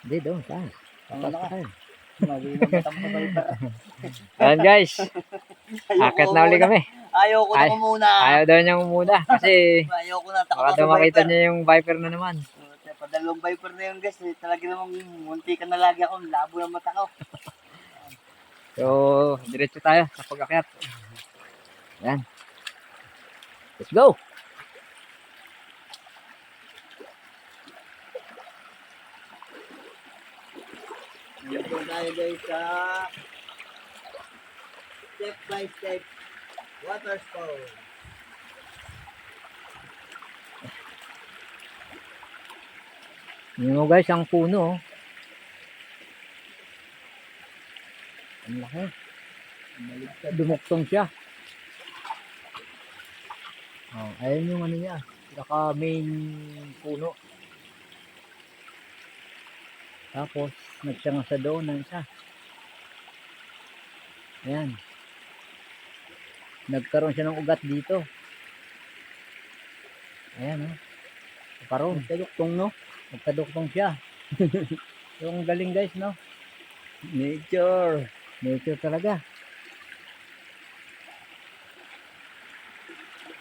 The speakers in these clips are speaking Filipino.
Hindi doon, saan? Ano Tapos ka? tayo. Mali na matampo sa iba. Ayan guys, akit na uli kami. Ayoko na ko muna. Ayaw daw niyang umuna kasi Ayoko na. Takot baka ako daw sa makita Viper. niya yung Viper na naman. Padalawang Viper na yun guys. Talaga namang munti ka na lagi ako. Labo ng mata ko. So, diretso tayo sa pag-akyat. Ayan. Let's go! Dito tayo guys sa step by step water spout. Yun guys, ang puno. Ang laki. Dumuktong siya. Oh, ayun yung ano niya. Saka main puno. Tapos, nagsanga sa doon ng isa. Ayan. Nagkaroon siya ng ugat dito. Ayan, oh. Nagkaroon. Nagkaduktong, no? Nagkaduktong siya. Yung galing guys, no? Nature. Nature talaga.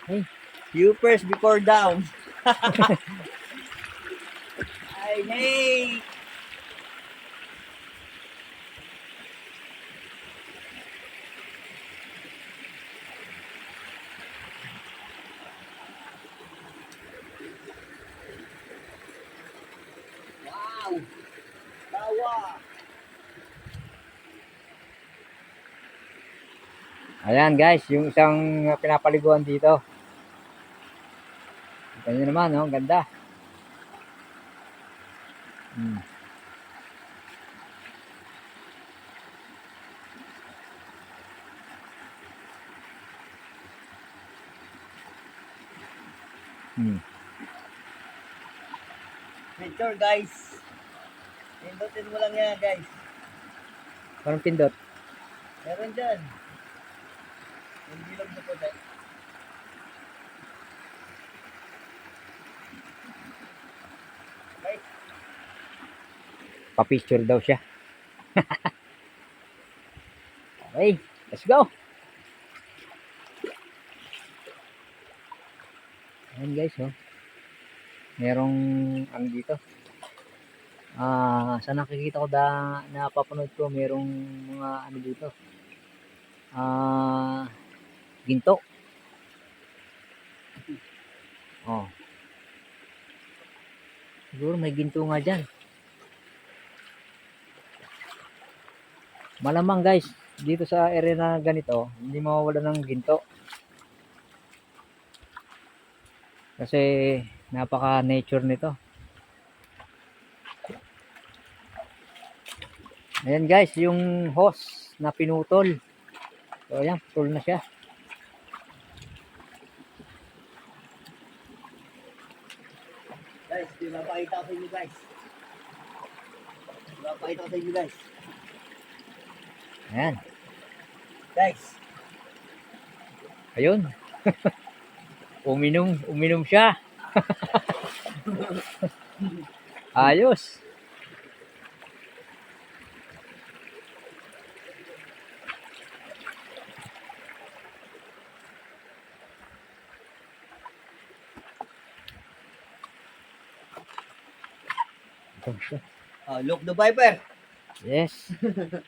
Hey. You first before down. Ay, hey! Wow! Tawa! Ayan guys, yung isang pinapaliguan dito. Ganyan naman, no? Ganda. Nature guys. Pindutin mo lang yan guys. Parang pindot. Meron dyan. Yung bilog na po tayo. Okay. Pa-picture daw siya. Okay, let's go. Ayan guys, oh. Merong ano dito. Sa nakikita ko napapanood ko, merong mga ano dito. Ginto. Oh. Siguro may ginto nga dyan. Malamang guys, dito sa area na ganito, hindi mawawala ng ginto. Kasi napaka-nature nito. Ayan guys, yung hose na pinutol. So ayan, putol na siya. Guys, pinapakita ko sa inyo guys. Pinapakita ko sa inyo guys. Ayan. Guys. Ayun. Uminom siya. Ayos. Look the Viper. Yes. Hindi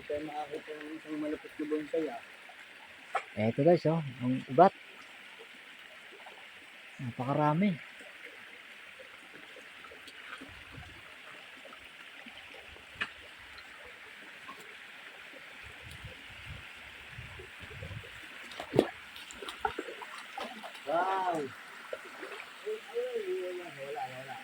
tayo makakita ng isang malapit na bonsai ah. Eto guys, oh, ang ugat. Napakarami. Wow! Wala.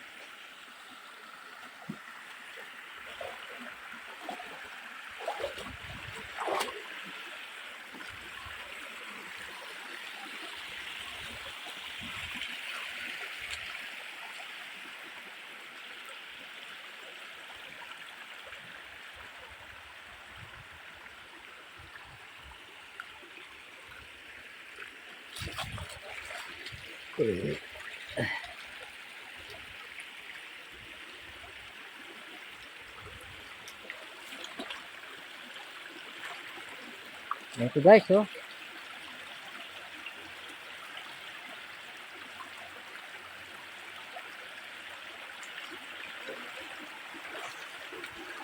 Ito guys, oh.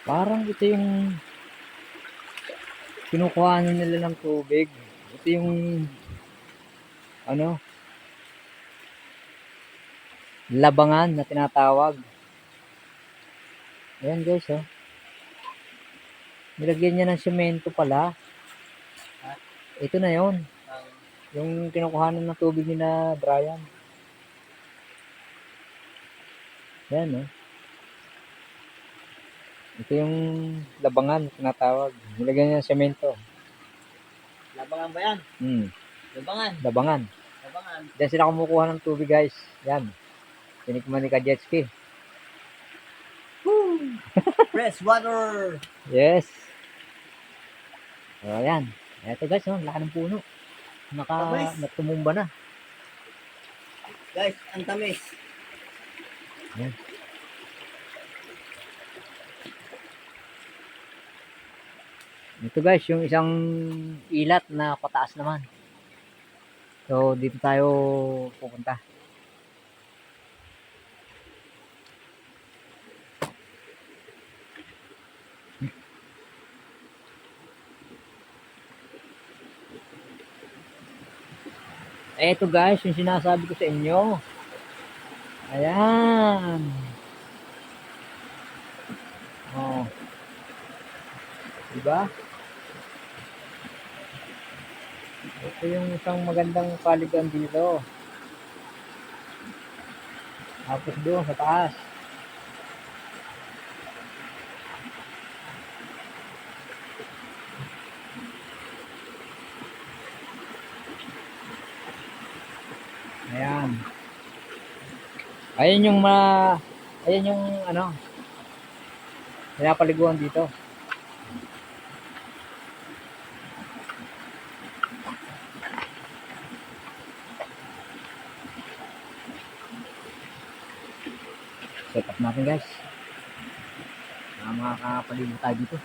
Parang ito yung kinukuhanan nila ng tubig. Ito yung ano, labangan na tinatawag. Ayan guys, oh. Nilagyan niya ng semento pala. Ito na yon, yung kinukuhanan ng tubig ni na Brian. Ayan, oh. Ito yung labangan na tinatawag. Nilagyan niya ng semento. Labangan ba yan? Labangan. Labangan. Labangan. Diyan sila kumukuha ng tubig guys. Yan. Tinikman ni Kajetski. Fresh water. Yes. O ayan. Ito guys, oh, laki ng puno. Tamis. Natumumba na. Guys, ang tamis. Ayan. Ito guys, yung isang ilat na pataas naman. So, dito tayo pupunta. Ito guys, yung sinasabi ko sa inyo. Ayan. Oh. Diba? Ito yung isang magandang paligan dito. Tapos doon sa taas. Ayan. Ayan yung ayan yung ano, pinapaliguan dito. Set up natin guys. Makakapaligo tayo dito.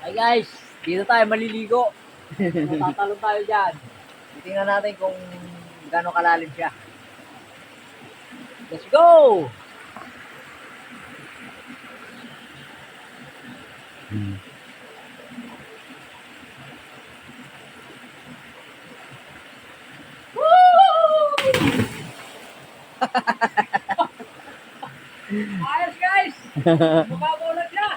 Hi guys, dito tayo maliligo. Tatalon tayo dyan. Tingnan natin kung gaano kalalim siya. Let's go! Ayos guys! Mababaw na siya!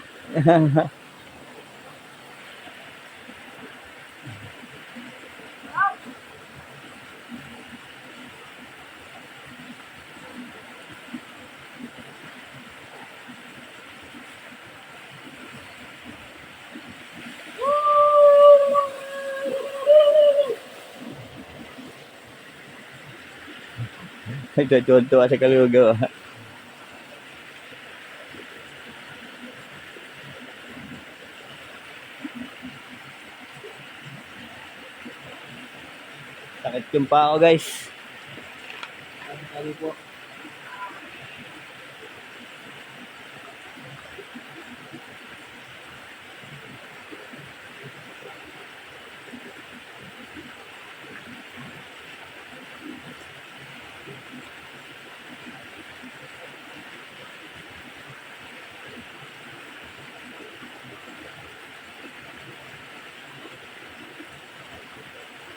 Nagtutuwa sa kalugaw. Sakit yung pa ako guys. Sabi po.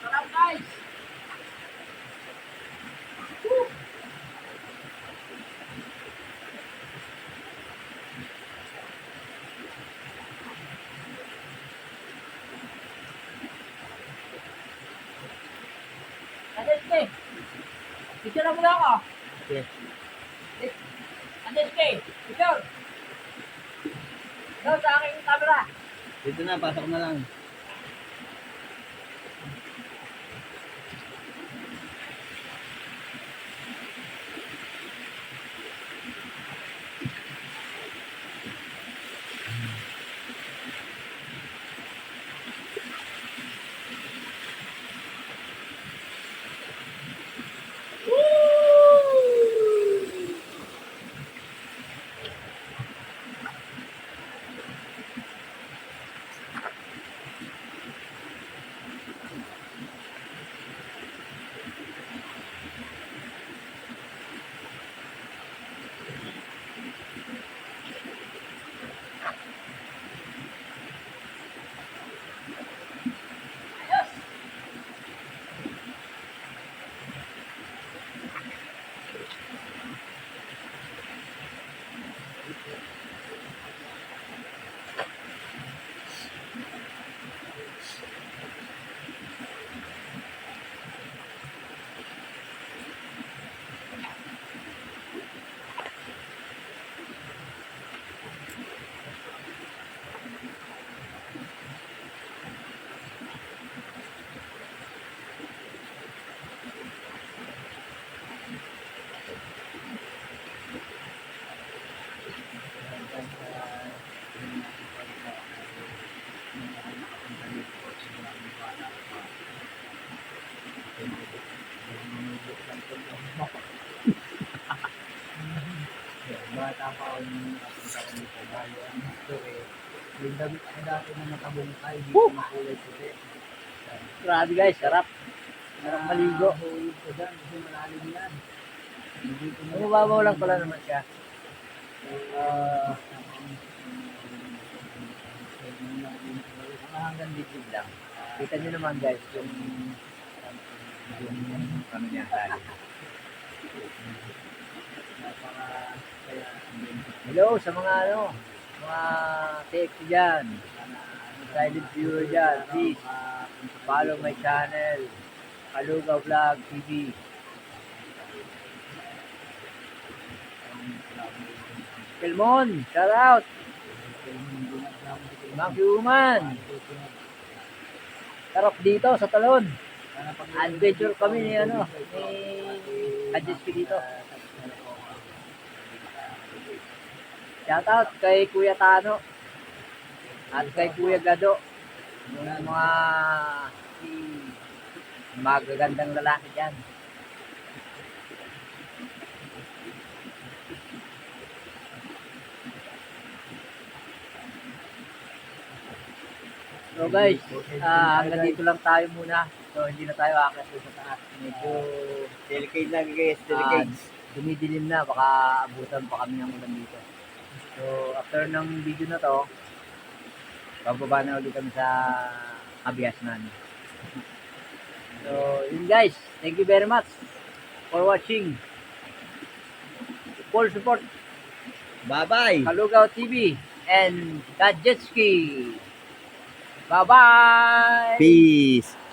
Sarap guys! Picture na muna ako. Okay. Andyan stay. Picture. Ikaw sa aking camera. Dito na, pasok na lang. Bata pa ako nung nakapunta ko dito. Bayo ang history. Yung damit ko dati na nakabungkay, dito makulay puti. Grabe guys, sarap. Sarap maligo. Hulog ko dyan, kasi malalim yan. Hindi ko na Mababaw lang pala naman siya. Mga hanggang dito lang. Kita nyo naman guys, yung ano niya tali. Hello sa mga mga sexy dyan, silent viewer dyan, please follow my channel, Kalugaw Vlog TV. Kelmon, shout out. Monkey Woman. Sarap dito sa Talon. Adventure kami ni ni Kajeski dito. Shout out kay Kuya Tano at kay Kuya Gado. Yung mga magagandang lalaki dyan. So guys, hanggang dito lang tayo muna. So hindi na tayo aakyat sa taas. Medyo delicate lang guys, delicate. dumidilim na, baka abutan pa kami ng ulan dito. So after ng video na to, bababa na ulit kami sa Kabiasnan. So yun guys, thank you very much for watching. Full support Bye-bye! Kalugaw TV and Kajetski. Bye-bye! Peace!